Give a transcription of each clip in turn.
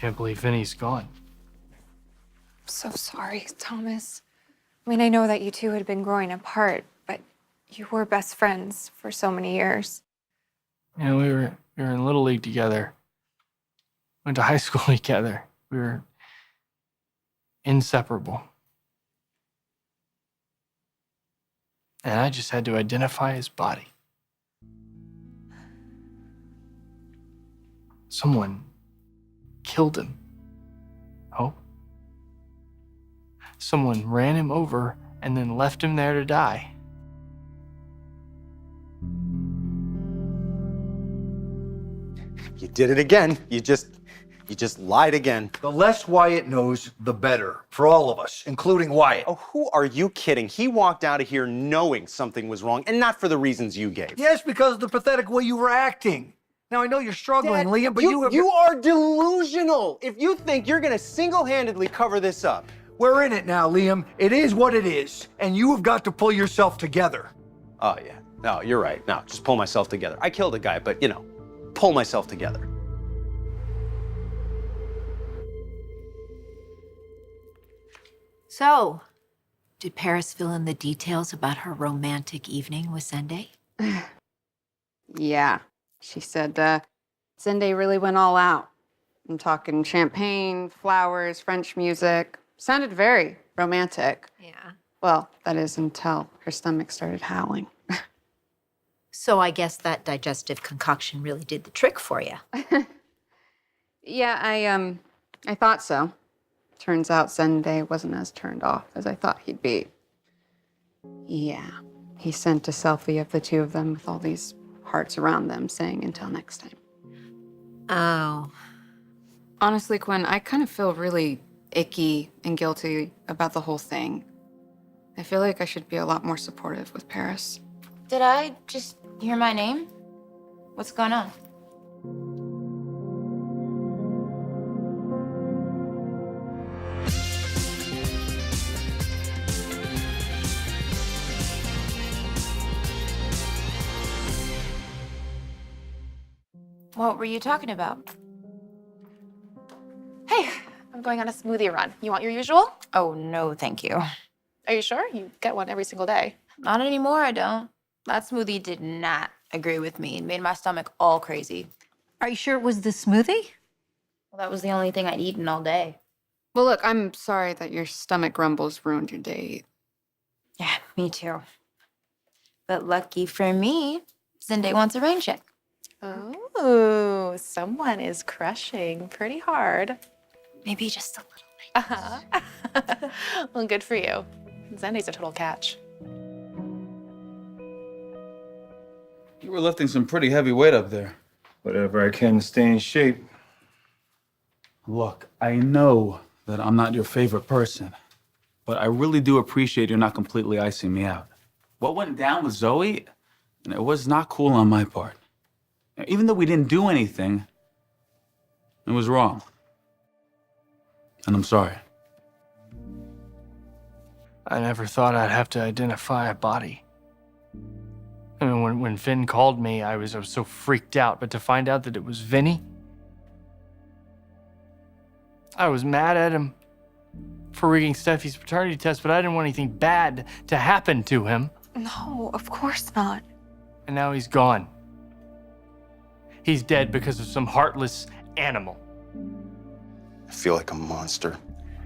can't believe Vinnie's gone. I'm so sorry, Thomas. I mean, I know that you two had been growing apart, but you were best friends for so many years. Yeah, we were in Little League together. Went to high school together. We were inseparable. And I just had to identify his body. Someone killed him. Oh? Someone ran him over and then left him there to die. You did it again. You just lied again. The less Wyatt knows, the better. For all of us, including Wyatt. Oh, who are you kidding? He walked out of here knowing something was wrong, and not for the reasons you gave. Yes, because of the pathetic way you were acting. Now, I know you're struggling, Dad, Liam, but you are delusional if you think you're gonna single-handedly cover this up. We're in it now, Liam. It is what it is, and you have got to pull yourself together. Oh, yeah. No, you're right. No, just pull myself together. I killed a guy, but, pull myself together. So, did Paris fill in the details about her romantic evening with Zende? Yeah, she said Zende really went all out. I'm talking champagne, flowers, French music. Sounded very romantic. Yeah. Well, that is until her stomach started howling. So I guess that digestive concoction really did the trick for you. Yeah, I thought so. Turns out Zende wasn't as turned off as I thought he'd be. Yeah, he sent a selfie of the two of them with all these hearts around them saying, "Until next time." Oh. Honestly, Quinn, I kind of feel really icky and guilty about the whole thing. I feel like I should be a lot more supportive with Paris. Did I just hear my name? What's going on? What were you talking about? Hey, I'm going on a smoothie run. You want your usual? Oh, no, thank you. Are you sure? You get one every single day. Not anymore, I don't. That smoothie did not agree with me. It made my stomach all crazy. Are you sure it was the smoothie? Well, that was the only thing I'd eaten all day. Well, look, I'm sorry that your stomach rumbles ruined your date. Yeah, me too. But lucky for me, Zende wants a rain check. Oh, someone is crushing pretty hard. Maybe just a little bit. Uh-huh. Well, good for you. Zende's a total catch. You were lifting some pretty heavy weight up there. Whatever I can to stay in shape. Look, I know that I'm not your favorite person, but I really do appreciate you not completely icing me out. What went down with Zoe, it was not cool on my part. Even though we didn't do anything, it was wrong. And I'm sorry. I never thought I'd have to identify a body. I mean, when Vin called me, I was so freaked out, but to find out that it was Vinnie, I was mad at him for rigging Steffi's paternity test, but I didn't want anything bad to happen to him. No, of course not. And now he's gone. He's dead because of some heartless animal. I feel like a monster.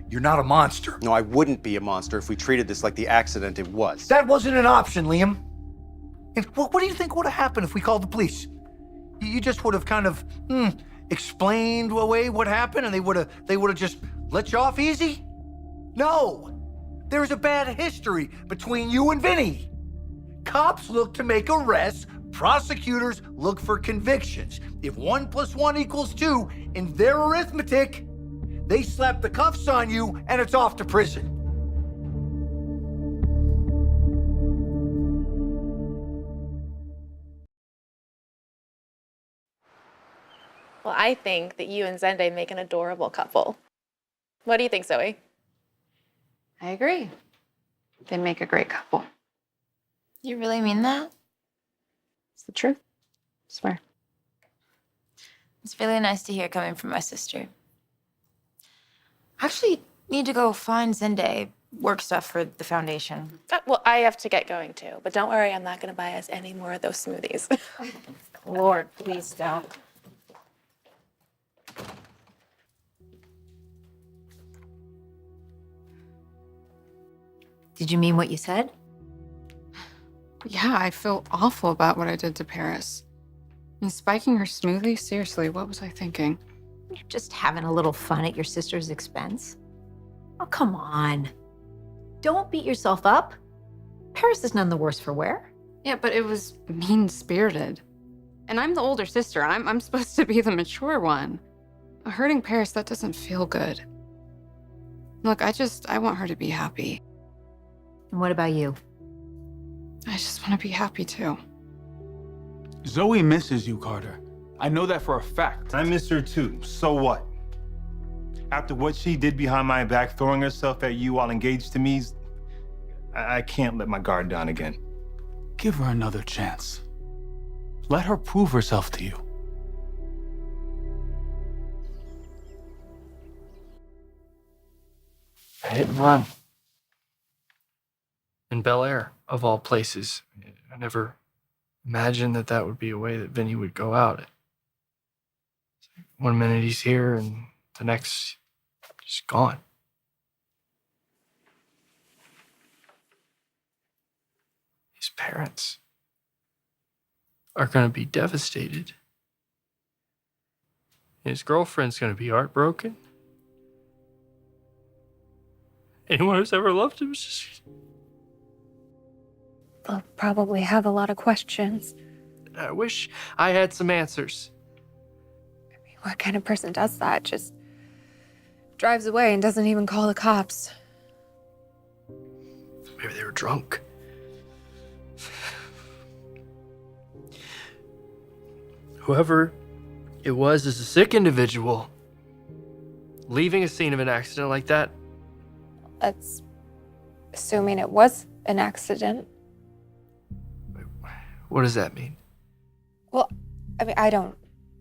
You're not a monster. No, I wouldn't be a monster if we treated this like the accident it was. That wasn't an option, Liam. And what do you think would have happened if we called the police? You just would have kind of explained away what happened, and they would have just let you off easy? No, there's a bad history between you and Vinnie. Cops look to make arrests. Prosecutors look for convictions. If 1 + 1 = 2 in their arithmetic, they slap the cuffs on you and it's off to prison. Well, I think that you and Zende make an adorable couple. What do you think, Zoe? I agree. They make a great couple. You really mean that? It's the truth. I swear. It's really nice to hear coming from my sister. Actually, need to go find Zende. Work stuff for the foundation. Well, I have to get going too, but don't worry, I'm not going to buy us any more of those smoothies. Lord, please don't. Did you mean what you said? Yeah, I feel awful about what I did to Paris. And spiking her smoothie? Seriously, what was I thinking? You're just having a little fun at your sister's expense. Oh, come on. Don't beat yourself up. Paris is none the worse for wear. Yeah, but it was mean-spirited. And I'm the older sister. I'm supposed to be the mature one. Hurting Paris, that doesn't feel good. Look, I want her to be happy. And what about you? I just want to be happy too. Zoe misses you, Carter. I know that for a fact. I miss her too. So what? After what she did behind my back, throwing herself at you while engaged to me, I can't let my guard down again. Give her another chance. Let her prove herself to you. Hit and run. In Bel Air, of all places. I never imagined that would be a way that Vinnie would go out. One minute he's here, and the next, he's gone. His parents are going to be devastated. His girlfriend's going to be heartbroken. Anyone who's ever loved him is just... They'll probably have a lot of questions. I wish I had some answers. What kind of person does that? Just drives away and doesn't even call the cops. Maybe they were drunk. Whoever it was is a sick individual. Leaving a scene of an accident like that. That's assuming it was an accident. What does that mean? Well, I mean, I don't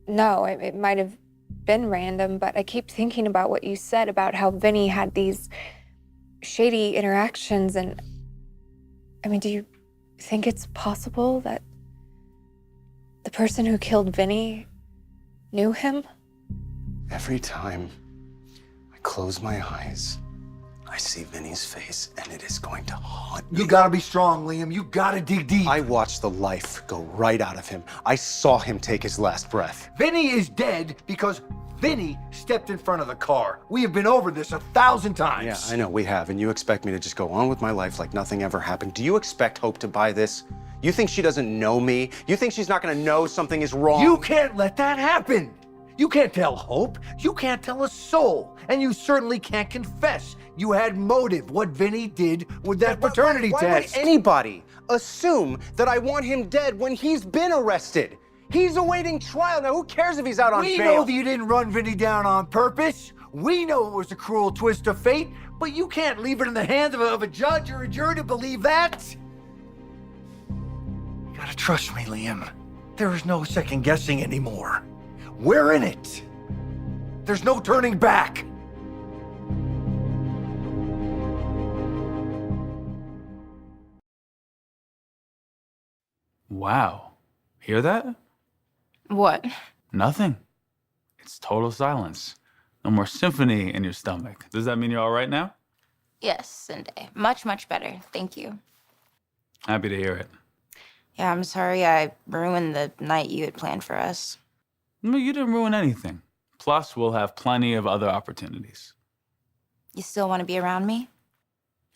know. It might have been random, but I keep thinking about what you said about how Vinnie had these shady interactions. And I mean, do you think it's possible that the person who killed Vinnie knew him? Every time I close my eyes, I see Vinny's face, and it is going to haunt me. You gotta be strong, Liam. You gotta dig deep. I watched the life go right out of him. I saw him take his last breath. Vinny is dead because Vinny stepped in front of the car. We have been over this 1,000 times. Yeah, I know, we have, and you expect me to just go on with my life like nothing ever happened. Do you expect Hope to buy this? You think she doesn't know me? You think she's not gonna know something is wrong? You can't let that happen. You can't tell Hope. You can't tell a soul. And you certainly can't confess you had motive, what Vinny did with that paternity why test. would anybody assume that I want him dead when he's been arrested? He's awaiting trial. Now, who cares if he's out on We bail? know that you didn't run Vinny down on purpose. We know it was a cruel twist of fate, but you can't leave it in the hands of a judge or a jury to believe that. You gotta trust me, Liam. There is no second guessing anymore. We're in it. There's no turning back. Wow. Hear that? What? Nothing. It's total silence. No more symphony in your stomach. Does that mean you're all right now? Yes, Zende. Much, much better. Thank you. Happy to hear it. Yeah, I'm sorry I ruined the night you had planned for us. No, you didn't ruin anything. Plus, we'll have plenty of other opportunities. You still want to be around me?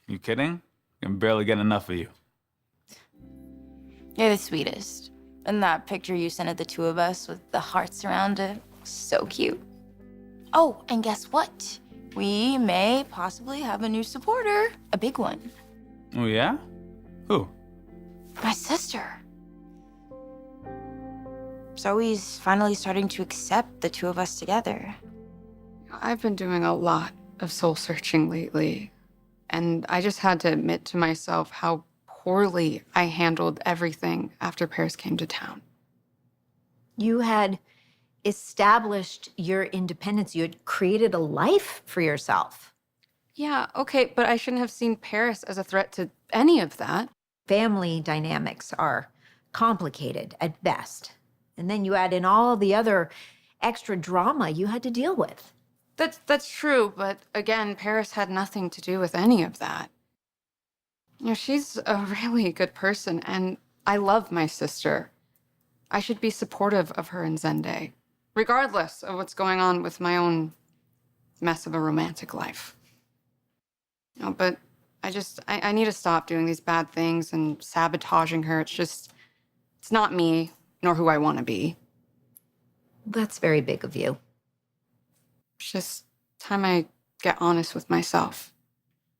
You kidding? I can barely get enough of you. You're the sweetest. And that picture you sent of the two of us with the hearts around it, so cute. Oh, and guess what? We may possibly have a new supporter, a big one. Oh, yeah? Who? My sister. Zoe's finally starting to accept the two of us together. I've been doing a lot of soul searching lately, and I just had to admit to myself how poorly I handled everything after Paris came to town. You had established your independence. You had created a life for yourself. Yeah, okay, but I shouldn't have seen Paris as a threat to any of that. Family dynamics are complicated at best. And then you add in all the other extra drama you had to deal with. That's true, but again, Paris had nothing to do with any of that. You know, she's a really good person, and I love my sister. I should be supportive of her and Zende, regardless of what's going on with my own mess of a romantic life. You know, but I need to stop doing these bad things and sabotaging her. It's not me, nor who I want to be. That's very big of you. It's just time I get honest with myself.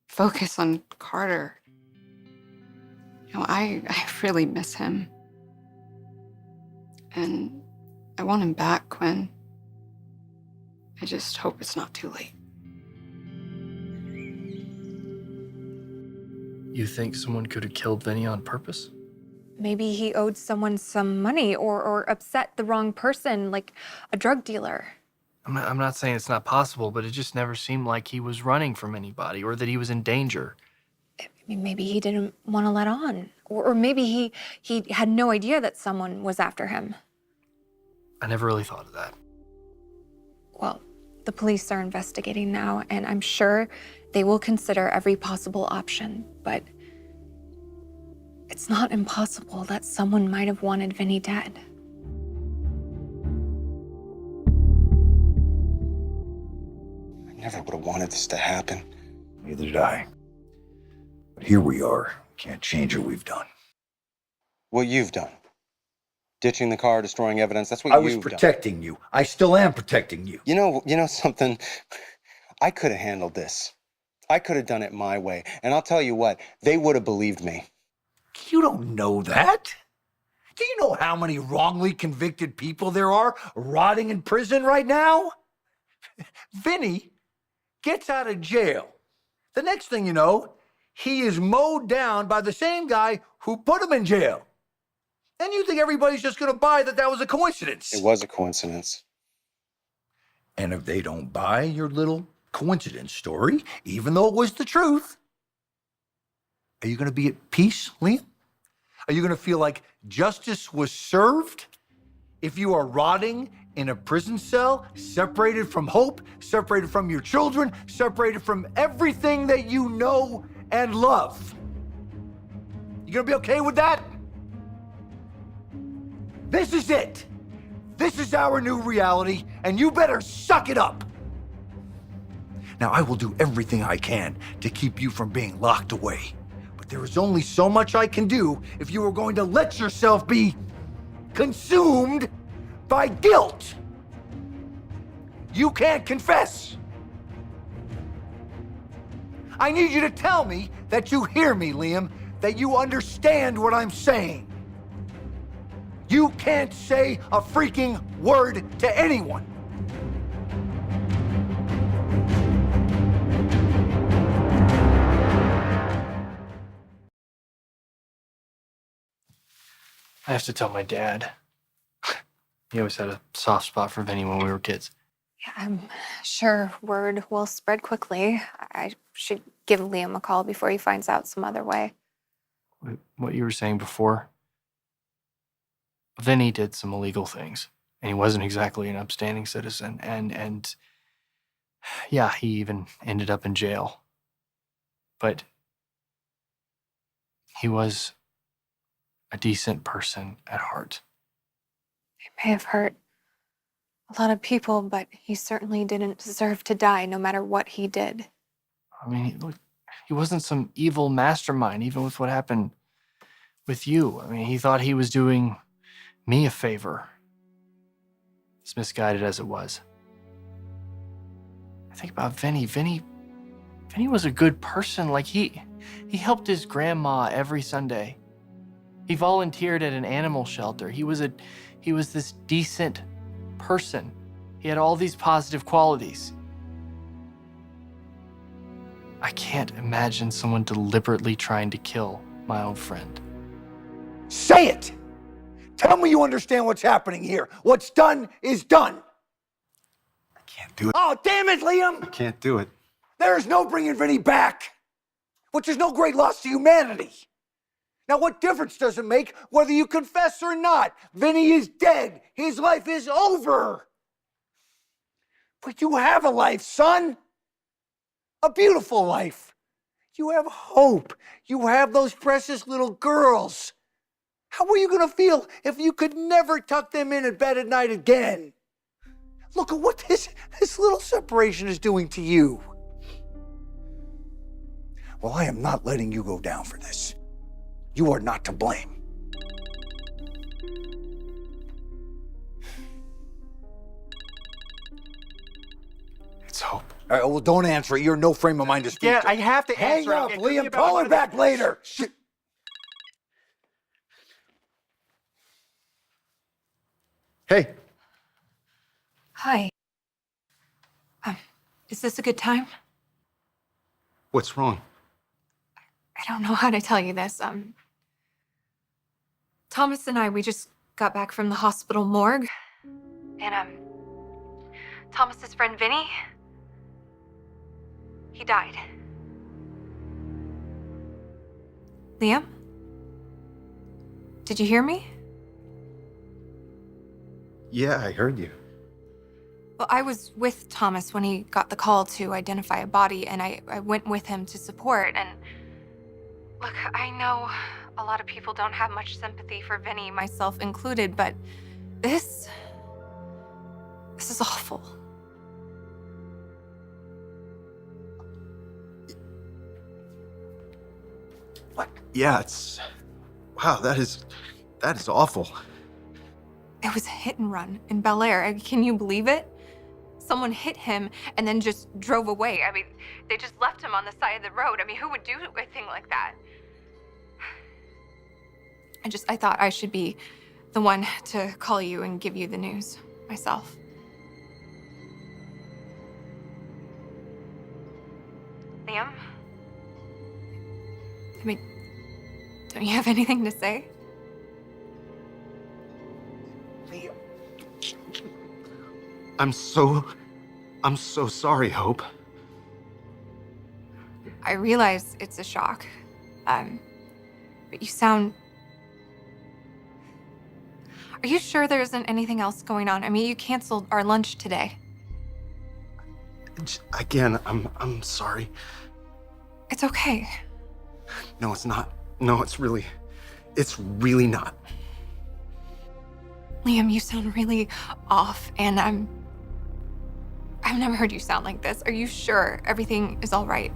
Focus on Carter. You know, I really miss him. And I want him back, Quinn. I just hope it's not too late. You think someone could have killed Vinnie on purpose? Maybe he owed someone some money or upset the wrong person, like a drug dealer. I'm not saying it's not possible, but it just never seemed like he was running from anybody or that he was in danger. I mean, maybe he didn't want to let on. Or maybe he had no idea that someone was after him. I never really thought of that. Well, the police are investigating now, and I'm sure they will consider every possible option, but it's not impossible that someone might have wanted Vinnie dead. I never would have wanted this to happen. Neither did I. But here we are. Can't change what we've done. What you've done. Ditching the car, destroying evidence, that's what I you've was done. protecting you. I still am protecting you. You know something? I could have handled this. I could have done it my way. And I'll tell you what, they would have believed me. You don't know that. Do you know how many wrongly convicted people there are rotting in prison right now? Vinnie gets out of jail. The next thing you know, he is mowed down by the same guy who put him in jail. And you think everybody's just going to buy that that was a coincidence. It was a coincidence. And if they don't buy your little coincidence story, even though it was the truth, are you going to be at peace, Liam? Are you going to feel like justice was served if you are rotting in a prison cell, separated from hope, separated from your children, separated from everything that you know and love? You going to be okay with that? This is it. This is our new reality, and you better suck it up. Now, I will do everything I can to keep you from being locked away. But there is only so much I can do if you are going to let yourself be consumed by guilt. You can't confess. I need you to tell me that you hear me, Liam, that you understand what I'm saying. You can't say a freaking word to anyone. I have to tell my dad. He always had a soft spot for Vinnie when we were kids. Yeah, I'm sure word will spread quickly. I should give Liam a call before he finds out some other way. What you were saying before, Vinnie did some illegal things, and he wasn't exactly an upstanding citizen. And yeah, he even ended up in jail. But he was a decent person at heart. He may have hurt a lot of people, but he certainly didn't deserve to die, no matter what he did. I mean, look, he wasn't some evil mastermind, even with what happened with you. I mean, he thought he was doing me a favor, as misguided as it was. I think about Vinnie. Vinnie was a good person. Like, he helped his grandma every Sunday. He volunteered at an animal shelter. He was this decent person. He had all these positive qualities. I can't imagine someone deliberately trying to kill my own friend. Say it! Tell me you understand what's happening here. What's done is done. I can't do it. Oh, damn it, Liam! I can't do it. There's no bringing Vinnie back, which is no great loss to humanity. Now, what difference does it make whether you confess or not? Vinnie is dead. His life is over. But you have a life, son. A beautiful life. You have hope. You have those precious little girls. How are you going to feel if you could never tuck them in bed at night again? Look at what this little separation is doing to you. Well, I am not letting you go down for this. You are not to blame. It's Hope. All right, well, don't answer it. You're in no frame of mind to speak Yeah, to. I have to Hang answer. up, It could be Liam. about Call one her of the- back later. Hey. Hi. Is this a good time? What's wrong? I don't know how to tell you this. Thomas and I, we just got back from the hospital morgue. And, Thomas's friend Vinnie, he died. Liam? Did you hear me? Yeah, I heard you. Well, I was with Thomas when he got the call to identify a body, and I went with him to support. And look, I know a lot of people don't have much sympathy for Vinnie, myself included, but this is awful. What? Yeah, it's... Wow, that is awful. It was a hit and run in Bel Air. Can you believe it? Someone hit him and then just drove away. I mean, they just left him on the side of the road. I mean, who would do a thing like that? I thought I should be the one to call you and give you the news myself. Liam? I mean, don't you have anything to say? Liam. I'm so sorry, Hope. I realize it's a shock. But you sound... Are you sure there isn't anything else going on? I mean, you canceled our lunch today. Again, I'm sorry. It's okay. No, it's not. No, it's really not. Liam, you sound really off, and I've never heard you sound like this. Are you sure everything is all right?